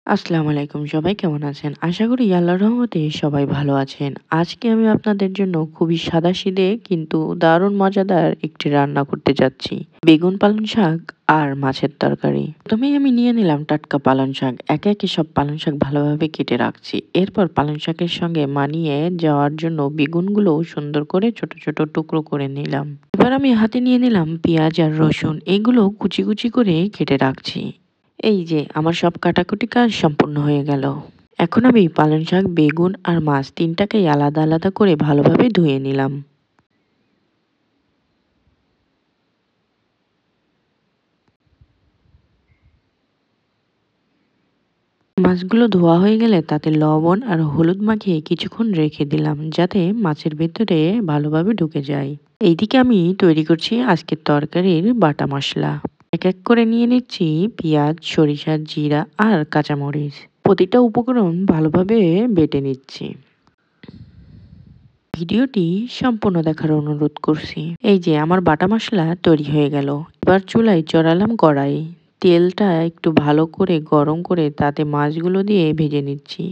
আসসালামু আলাইকুম, সবাই কেমন আছেন? আশা করি আল্লাহর রহমতে সবাই ভালো আছেন। আজকে আমি আপনাদের জন্য খুবই সাদাসিধে কিন্তু দারুণ মজাদার একটি রান্না করতে যাচ্ছি। বেগুন পালং শাক আর মাছের তরকারি। প্রথমেই আমি নিয়ে নিলাম টাটকা পালং শাক। একে একে সব পালং শাক ভালোভাবে কেটে রাখছি। এরপর পালং শাকের সঙ্গে মানিয়ে যাওয়ার জন্য বেগুনগুলো সুন্দর করে ছোট ছোট টুকরো করে নিলাম। এবার আমি হাতে নিয়ে নিলাম পেঁয়াজ আর রসুন। এগুলো কুচি কুচি করে কেটে রাখছি। এই যে আমার সব কাটাকুটি কাজ সম্পূর্ণ হয়ে গেল। এখন আমি পালং শাক, বেগুন আর মাছ ৩ টাকেই আলাদা আলাদা করে ভালোভাবে ধুয়ে নিলাম। মাছগুলো ধোয়া হয়ে গেলে তাতে লবণ আর হলুদ মাখিয়ে কিছুক্ষণ রেখে দিলাম যাতে মাছের ভেতরে ভালোভাবে ঢুকে যায়। এইদিকে আমি তৈরি করছি আজকের তরকারির বাটা মশলা। এক এক করে নিয়ে নিচ্ছি পেঁয়াজ, সরিষা, জিরা আর কাঁচামরিচ। প্রতিটা উপকরণ ভালোভাবে বেটে নিচ্ছি। ভিডিওটি সম্পূর্ণ দেখার অনুরোধ করছি। এই যে আমার বাটা মশলা তৈরি হয়ে গেল। এবার চুলায় চড়ালাম কড়াই। তেলটা একটু ভালো করে গরম করে তাতে মাছগুলো দিয়ে ভেজে নিচ্ছি।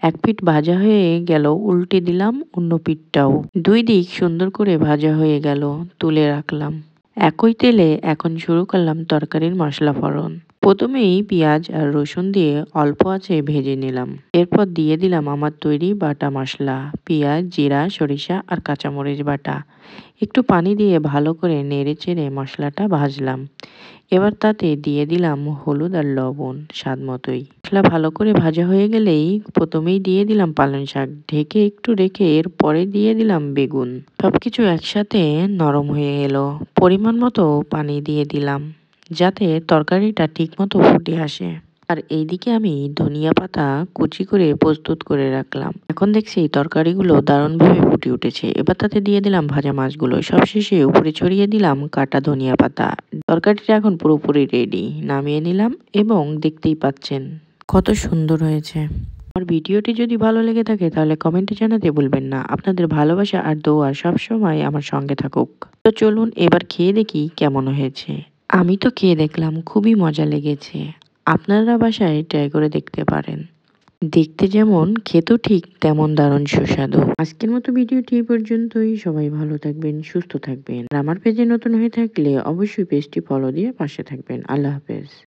এক পিঠ ভাজা হয়ে গেল উল্টে দিলাম অন্য পিঠটাও। দুই দিক সুন্দর করে ভাজা হয়ে গেল, তুলে রাখলাম। একই তেলে এখন শুরু করলাম তরকারির মশলা ফোড়ন। প্রথমেই পেঁয়াজ আর রসুন দিয়ে অল্প আঁচে ভেজে নিলাম। এরপর দিয়ে দিলাম আমার তৈরি বাটা মশলা, পেঁয়াজ, জিরা, সরিষা আর কাঁচামরিচ বাটা। একটু পানি দিয়ে ভালো করে নেড়ে চেড়ে মশলাটা ভাজলাম। এবার তাতে দিয়ে দিলাম হলুদ আর লবণ স্বাদ মতোই। মশলা ভালো করে ভাজা হয়ে গেলেই প্রথমেই দিয়ে দিলাম পালং শাক, ঢেকে একটু রেখে এরপরে দিয়ে দিলাম বেগুন। সবকিছু একসাথে নরম হয়ে এলো। পরিমাণ মতো পানি দিয়ে দিলাম যাতে তরকারিটা ঠিকমতো ফুটে আসে। আর এইদিকে আমি ধনিয়া পাতা কুচি করে প্রস্তুত করে রাখলাম। এখন দেখছি তরকারিগুলো দারুণভাবে ফুটে উঠেছে। এবার তাতে দিয়ে দিলাম ভাজা মাছগুলো। সবশেষে উপরে ছড়িয়ে দিলাম কাটা ধনিয়া পাতা। তরকারিটা এখন পুরোপুরি রেডি। নামিয়ে নিলাম এবং দেখতেই পাচ্ছেন কত সুন্দর হয়েছে। আমার ভিডিওটি যদি ভালো লেগে থাকে তাহলে কমেন্টে জানাতে ভুলবেন না। আপনাদের ভালোবাসা আর দোয়া সবসময় আমার সঙ্গে থাকুক। তো চলুন এবার খেয়ে দেখি কেমন হয়েছে। আমি তো খেয়ে দেখলাম, খুবই মজা লেগেছে। আপনারা বাসায় ট্রাই করে দেখতে পারেন। দেখতে যেমন খেতেও ঠিক তেমন দারুণ সুস্বাদু। আজকের মতো ভিডিওটি এই পর্যন্তই। সবাই ভালো থাকবেন, সুস্থ থাকবেন। আর আমার পেজে নতুন হয়ে থাকলে অবশ্যই পেজটি ফলো দিয়ে পাশে থাকবেন। আল্লাহ হাফেজ।